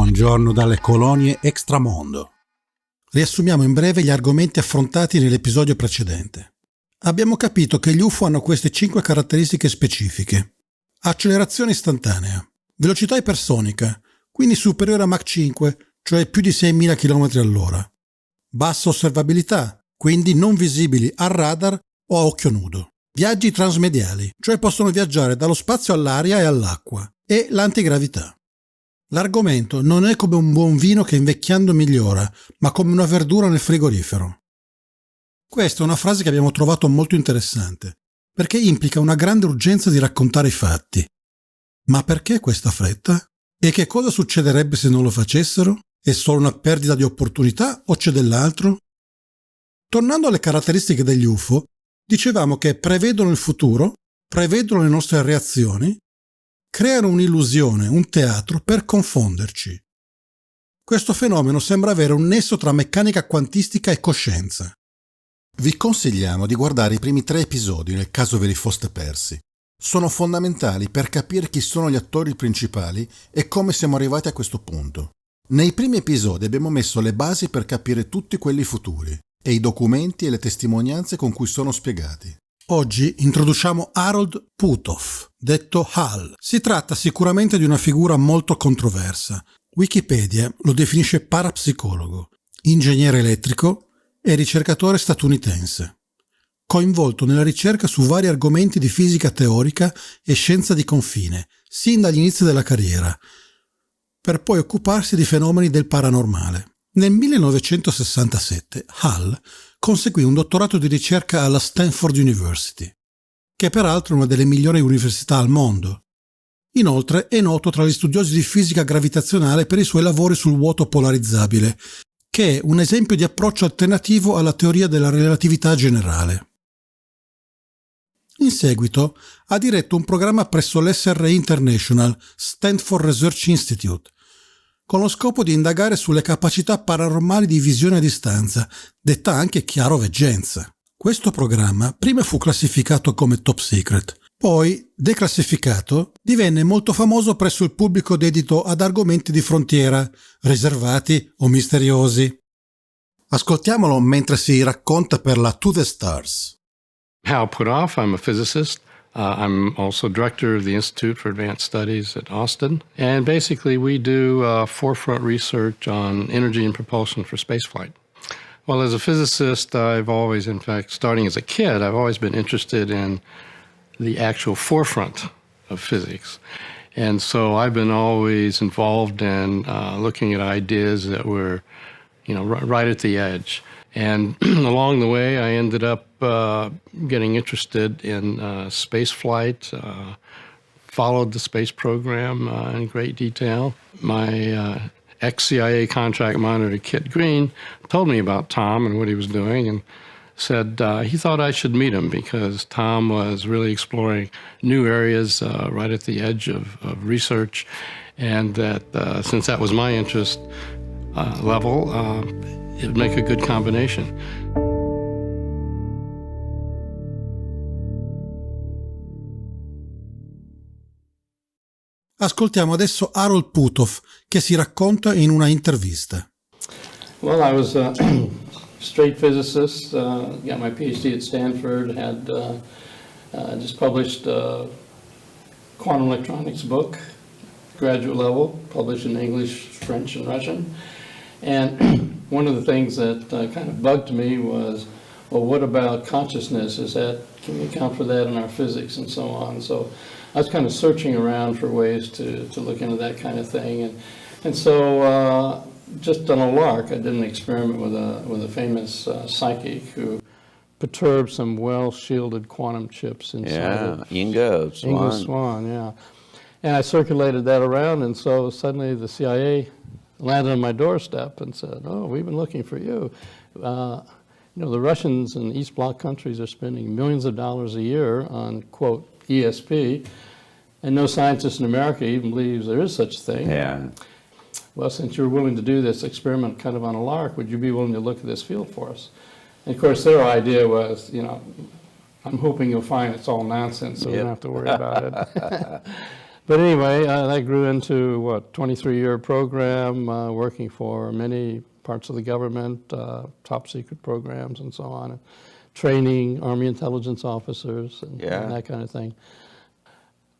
Buongiorno dalle colonie extramondo. Riassumiamo in breve gli argomenti affrontati nell'episodio precedente. Abbiamo capito che gli UFO hanno queste 5 caratteristiche specifiche. Accelerazione istantanea, velocità ipersonica, quindi superiore a Mach 5, cioè più di 6.000 km all'ora. Bassa osservabilità, quindi non visibili al radar o a occhio nudo. Viaggi transmediali, cioè possono viaggiare dallo spazio all'aria e all'acqua. E l'antigravità. L'argomento non è come un buon vino che invecchiando migliora, ma come una verdura nel frigorifero. Questa è una frase che abbiamo trovato molto interessante, perché implica una grande urgenza di raccontare i fatti. Ma perché questa fretta? E che cosa succederebbe se non lo facessero? È solo una perdita di opportunità o c'è dell'altro? Tornando alle caratteristiche degli UFO, dicevamo che prevedono il futuro, prevedono le nostre reazioni, creano un'illusione, un teatro per confonderci. Questo fenomeno sembra avere un nesso tra meccanica quantistica e coscienza. Vi consigliamo di guardare i primi 3 episodi nel caso ve li foste persi. Sono fondamentali per capire chi sono gli attori principali e come siamo arrivati a questo punto. Nei primi episodi abbiamo messo le basi per capire tutti quelli futuri e i documenti e le testimonianze con cui sono spiegati. Oggi introduciamo Harold Puthoff, detto Hal. Si tratta sicuramente di una figura molto controversa. Wikipedia lo definisce parapsicologo, ingegnere elettrico e ricercatore statunitense, coinvolto nella ricerca su vari argomenti di fisica teorica e scienza di confine, sin dagli inizi della carriera, per poi occuparsi di fenomeni del paranormale. Nel 1967 Hal conseguì un dottorato di ricerca alla Stanford University, che peraltro è una delle migliori università al mondo. Inoltre è noto tra gli studiosi di fisica gravitazionale per i suoi lavori sul vuoto polarizzabile, che è un esempio di approccio alternativo alla teoria della relatività generale. In seguito ha diretto un programma presso l'SRI International Stanford Research Institute, con lo scopo di indagare sulle capacità paranormali di visione a distanza, detta anche chiaroveggenza. Questo programma prima fu classificato come top secret, poi, declassificato, divenne molto famoso presso il pubblico dedito ad argomenti di frontiera, riservati o misteriosi. Ascoltiamolo mentre si racconta per la To the Stars. Hal Puthoff, I'm a physicist. I'm also director of the Institute for Advanced Studies at Austin. And basically we do forefront research on energy and propulsion for spaceflight. Well, as a physicist, I've always, in fact, starting as a kid, I've always been interested in the actual forefront of physics. And so I've been always involved in looking at ideas that were, right at the edge. And along the way, I ended up getting interested in space flight, followed the space program in great detail. My ex-CIA contract monitor, Kit Green, told me about Tom and what he was doing and said he thought I should meet him because Tom was really exploring new areas right at the edge of research, and that since that was my interest level, it would make a good combination. Ascoltiamo adesso Harold Puthoff che si racconta in una intervista. Well, I was a straight physicist, got my PhD at Stanford, had just published a quantum electronics book, graduate level, published in English, French, and Russian. And one of the things that kind of bugged me was, well, what about consciousness? Can we account for that in our physics and so on? So I was kind of searching around for ways to look into that kind of thing. And so just on a lark, I did an experiment with a famous psychic who perturbed some well-shielded quantum chips inside. Yeah, Ingo Swann, yeah. And I circulated that around, and so suddenly the CIA landed on my doorstep and said, "Oh, we've been looking for you." The Russians and East Bloc countries are spending millions of dollars a year on, quote, ESP, and no scientist in America even believes there is such a thing. Yeah. Well, since you're willing to do this experiment kind of on a lark, would you be willing to look at this field for us? And of course, their idea was, I'm hoping you'll find it's all nonsense, so we don't have to worry about it. But anyway, that grew into, 23-year program, working for many parts of the government, top secret programs and so on, and training Army intelligence officers and that kind of thing.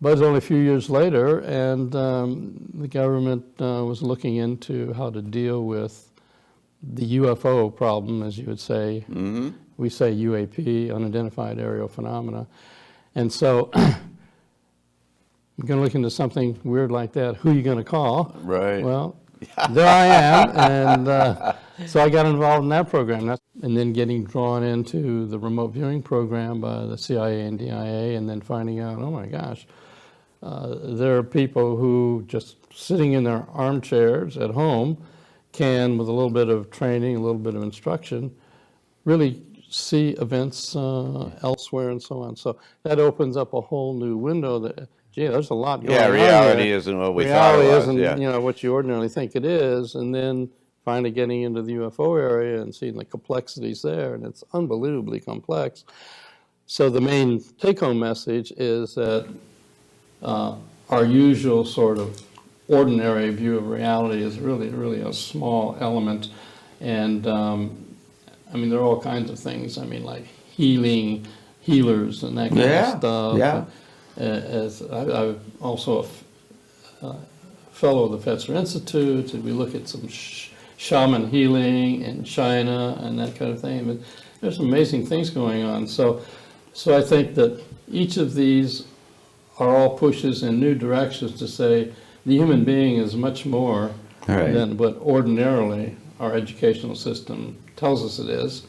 But it was only a few years later, and the government was looking into how to deal with the UFO problem, as you would say. Mm-hmm. We say UAP, unidentified aerial phenomena. And so you're going to look into something weird like that. Who are you going to call? Right. Well, there I am. And so I got involved in that program. And then getting drawn into the remote viewing program by the CIA and DIA, and then finding out, oh my gosh, there are people who just sitting in their armchairs at home can, with a little bit of training, a little bit of instruction, really see events elsewhere and so on. So that opens up a whole new window that, gee, there's a lot going on. Yeah, reality isn't what we thought it was. Reality isn't, what you ordinarily think it is. And then finally getting into the UFO area and seeing the complexities there, and it's unbelievably complex. So the main take-home message is that our usual sort of ordinary view of reality is really a small element. And there are all kinds of things. Like healers and that kind of stuff. Yeah. As I'm also a fellow of the Fetzer Institute, and we look at some shaman healing in China and that kind of thing. But there's some amazing things going on. So I think that each of these are all pushes in new directions to say the human being is much more than what ordinarily our educational system tells us it is.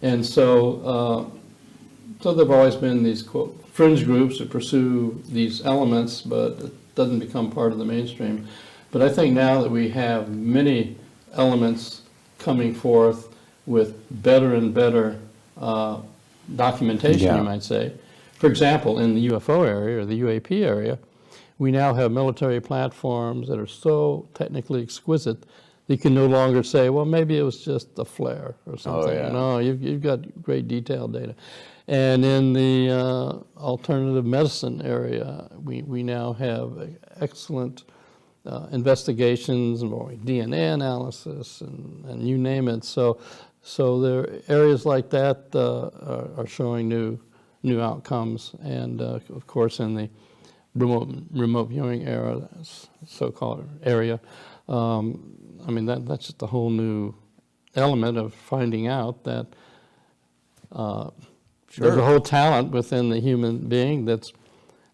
And so there have always been these, quote, fringe groups that pursue these elements, but it doesn't become part of the mainstream. But I think now that we have many elements coming forth with better and better documentation, you might say. For example, in the UFO area, or the UAP area, we now have military platforms that are so technically exquisite that you can no longer say, well, maybe it was just a flare or something. Oh, yeah. No, you've got great detailed data. And in the alternative medicine area, we now have excellent investigations involving DNA analysis and you name it. So there are areas like that are showing new outcomes. And of course, in the remote viewing era, so-called area, that's just a whole new element of finding out that there's a whole talent within the human being that's,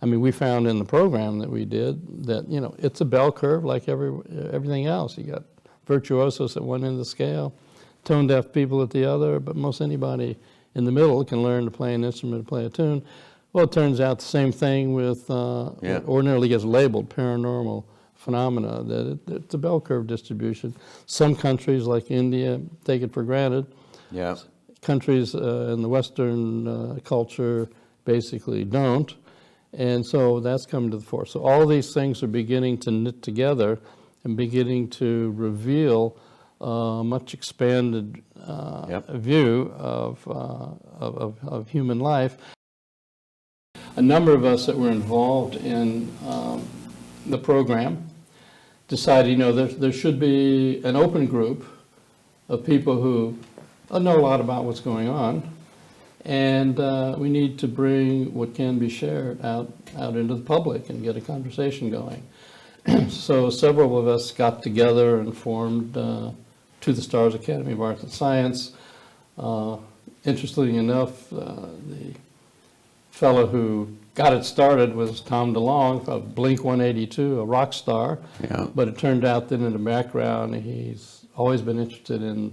we found in the program that we did that, it's a bell curve like everything else. You got virtuosos at one end of the scale, tone-deaf people at the other, but most anybody in the middle can learn to play an instrument, to play a tune. Well, it turns out the same thing with what ordinarily gets labeled paranormal phenomena, that it's a bell curve distribution. Some countries like India take it for granted. Yeah. Countries in the Western culture basically don't. And so that's coming to the fore. So all these things are beginning to knit together and beginning to reveal a much expanded view of human life. A number of us that were involved in the program decided, there should be an open group of people who know a lot about what's going on, and we need to bring what can be shared out into the public and get a conversation going. So several of us got together and formed To the Stars Academy of Arts and Science. Interestingly enough, the fellow who got it started was Tom DeLonge of Blink-182, a rock star. Yeah. But it turned out that in the background, he's always been interested in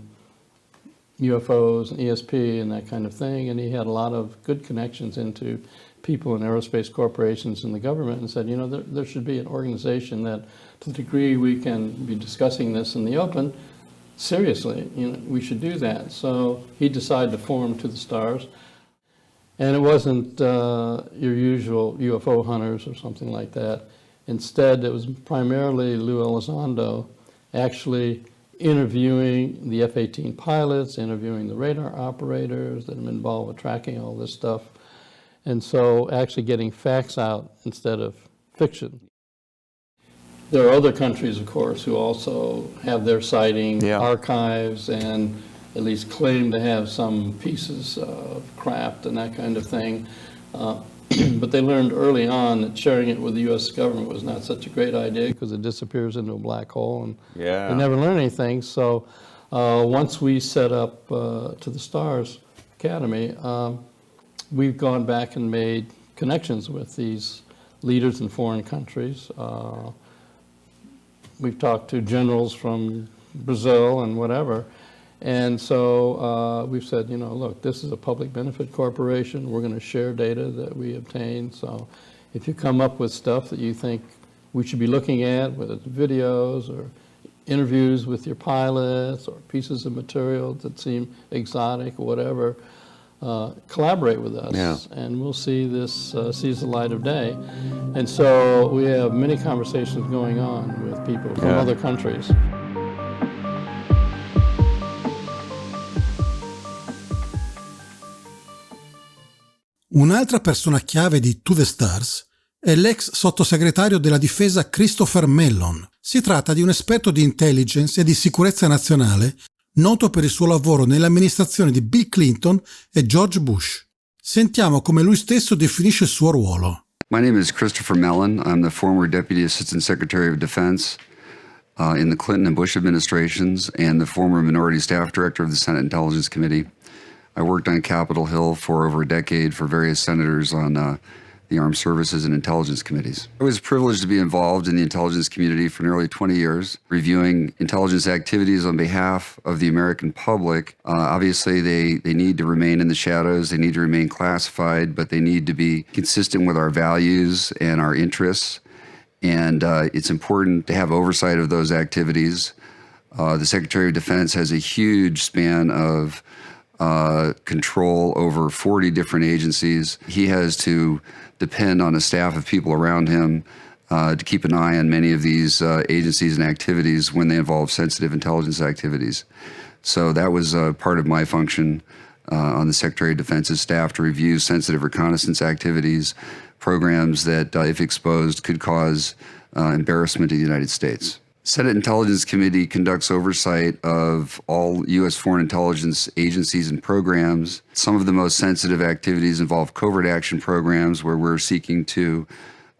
UFOs and ESP and that kind of thing, and he had a lot of good connections into people in aerospace corporations and the government, and said, there should be an organization that, to the degree we can be discussing this in the open, seriously, we should do that. So he decided to form To the Stars, and it wasn't your usual UFO hunters or something like that. Instead, it was primarily Lou Elizondo actually interviewing the F-18 pilots, interviewing the radar operators that have been involved with tracking all this stuff. And so actually getting facts out instead of fiction. There are other countries, of course, who also have their sighting Yeah. archives and at least claim to have some pieces of craft and that kind of thing. But they learned early on that sharing it with the U.S. government was not such a great idea because it disappears into a black hole and they never learn anything. So once we set up To the Stars Academy, we've gone back and made connections with these leaders in foreign countries. We've talked to generals from Brazil and whatever. And so we've said, you know, look, this is a public benefit corporation. We're going to share data that we obtain. So if you come up with stuff that you think we should be looking at, whether it's videos or interviews with your pilots or pieces of material that seem exotic or whatever, collaborate with us, and we'll see this sees the light of day. And so we have many conversations going on with people from other countries. Un'altra persona chiave di To the Stars è l'ex sottosegretario della difesa Christopher Mellon. Si tratta di un esperto di intelligence e di sicurezza nazionale noto per il suo lavoro nell'amministrazione di Bill Clinton e George Bush. Sentiamo come lui stesso definisce il suo ruolo. My name is Christopher Mellon. I'm the former Deputy Assistant Secretary of Defense in the Clinton and Bush administrations and the former Minority Staff Director of the Senate Intelligence Committee. I worked on Capitol Hill for over a decade for various senators on the Armed Services and Intelligence Committees. I was privileged to be involved in the intelligence community for nearly 20 years, reviewing intelligence activities on behalf of the American public. Obviously, they need to remain in the shadows, they need to remain classified, but they need to be consistent with our values and our interests. And it's important to have oversight of those activities. The Secretary of Defense has a huge span of control over 40 different agencies. He has to depend on a staff of people around him to keep an eye on many of these agencies and activities when they involve sensitive intelligence activities. So that was part of my function on the Secretary of Defense's staff to review sensitive reconnaissance activities, programs that, if exposed, could cause embarrassment to the United States. Senate Intelligence Committee conducts oversight of all U.S. foreign intelligence agencies and programs. Some of the most sensitive activities involve covert action programs where we're seeking to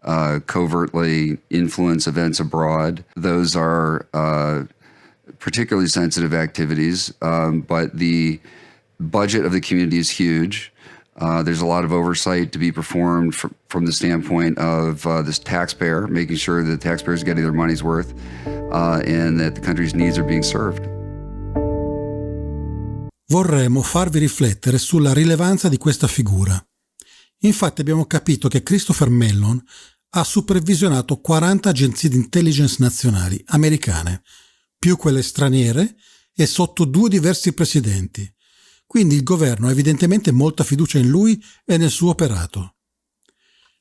covertly influence events abroad. Those are particularly sensitive activities, but the budget of the community is huge. There's a lot of oversight to be performed from the standpoint of this taxpayer, making sure that taxpayers are getting their money's worth and that the country's needs are being served. Vorremmo farvi riflettere sulla rilevanza di questa figura. Infatti abbiamo capito che Christopher Mellon ha supervisionato 40 agenzie di intelligence nazionali americane, più quelle straniere e sotto 2 diversi presidenti. Quindi il governo ha evidentemente molta fiducia in lui e nel suo operato.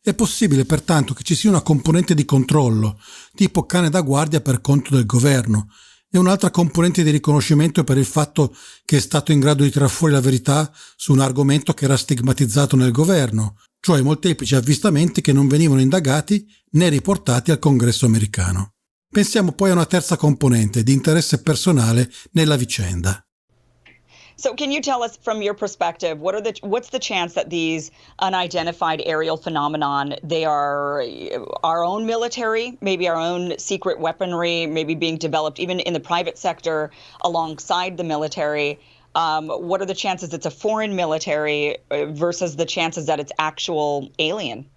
È possibile pertanto che ci sia una componente di controllo, tipo cane da guardia per conto del governo, e un'altra componente di riconoscimento per il fatto che è stato in grado di tirar fuori la verità su un argomento che era stigmatizzato nel governo, cioè molteplici avvistamenti che non venivano indagati né riportati al Congresso americano. Pensiamo poi a una terza componente di interesse personale nella vicenda. So can you tell us from your perspective, what's the chance that these unidentified aerial phenomenon, they are our own military, maybe our own secret weaponry, maybe being developed even in the private sector alongside the military? What are the chances it's a foreign military versus the chances that it's actual alien?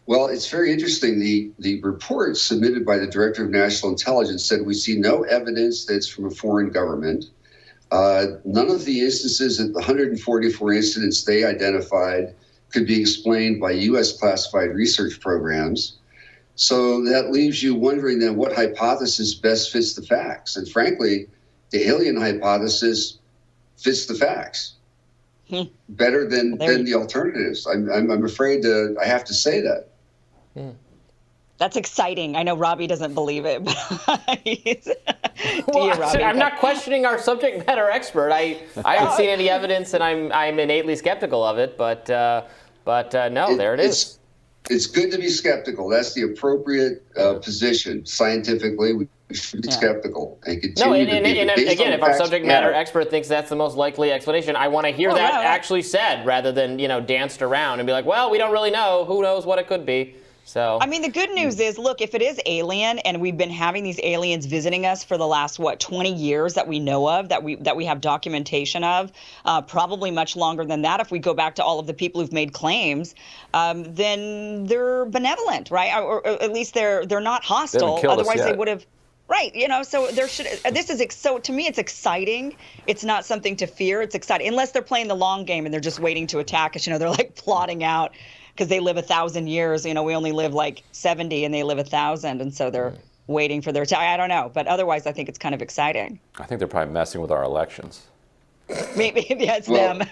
Well, it's very interesting. The report submitted by the Director of National Intelligence said we see no evidence that it's from a foreign government. None of the instances, the 144 incidents they identified, could be explained by U.S. classified research programs. So that leaves you wondering then what hypothesis best fits the facts. And frankly, the alien hypothesis fits the facts better than the alternatives. I'm afraid I have to say that. That's exciting. I know Robbie doesn't believe it, but Robbie? I'm not questioning our subject matter expert. I haven't seen any evidence, and I'm innately skeptical of it. But no, there it is. It's good to be skeptical. That's the appropriate position. Scientifically, we should be skeptical and continue to be. And again, if our subject matter expert thinks that's the most likely explanation, I want to hear that actually said rather than, danced around and be like, well, we don't really know. Who knows what it could be? So I mean, the good news is, look, if it is alien, and we've been having these aliens visiting us for the last 20 years that we know of, that we have documentation of, probably much longer than that. If we go back to all of the people who've made claims, then they're benevolent, right? Or at least they're not hostile. Otherwise, they would have. Right, so there should. So to me, it's exciting. It's not something to fear. It's exciting, unless they're playing the long game and they're just waiting to attack us. They're like plotting out. Because they live 1,000 years, we only live like 70 and they live 1,000, and so they're waiting for their time. I don't know, but otherwise, I think it's kind of exciting. I think they're probably messing with our elections. Maybe it's them.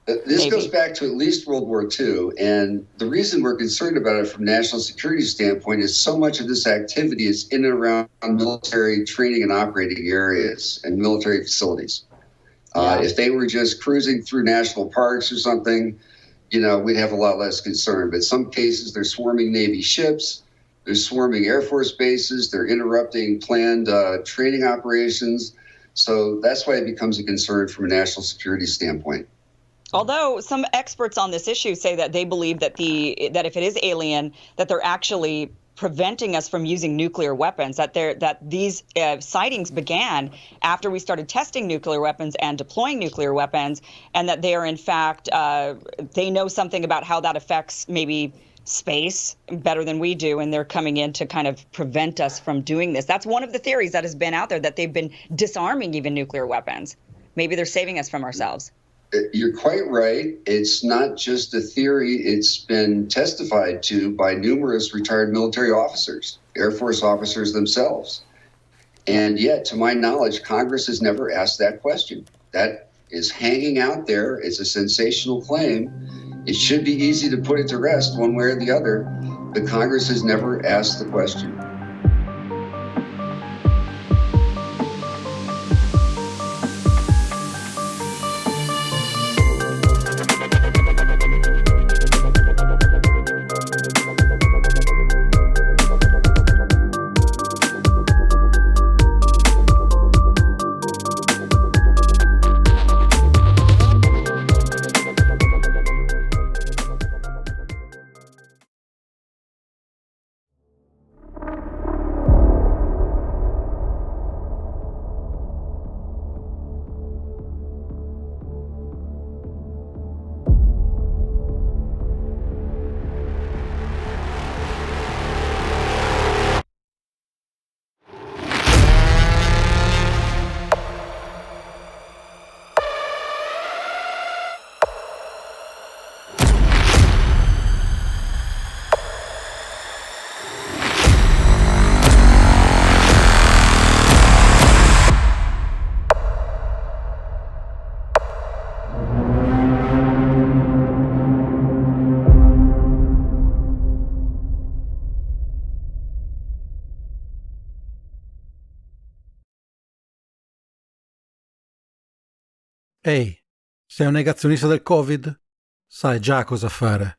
This goes back to at least World War II, and the reason we're concerned about it from a national security standpoint is so much of this activity is in and around military training and operating areas and military facilities. If they were just cruising through national parks or something, we'd have a lot less concern. But in some cases, they're swarming Navy ships, they're swarming Air Force bases, they're interrupting planned training operations. So that's why it becomes a concern from a national security standpoint. Although some experts on this issue say that they believe that if it is alien, that they're actually preventing us from using nuclear weapons, that these sightings began after we started testing nuclear weapons and deploying nuclear weapons, and that they are in fact, they know something about how that affects maybe space better than we do, and they're coming in to kind of prevent us from doing this. That's one of the theories that has been out there, that they've been disarming even nuclear weapons. Maybe they're saving us from ourselves. You're quite right. It's not just a theory. It's been testified to by numerous retired military officers, Air Force officers themselves. And yet, to my knowledge, Congress has never asked that question. That is hanging out there. It's a sensational claim. It should be easy to put it to rest one way or the other, but Congress has never asked the question. Ehi, sei un negazionista del Covid? Sai già cosa fare.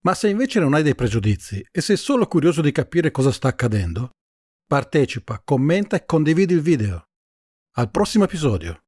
Ma se invece non hai dei pregiudizi e sei solo curioso di capire cosa sta accadendo, partecipa, commenta e condividi il video. Al prossimo episodio.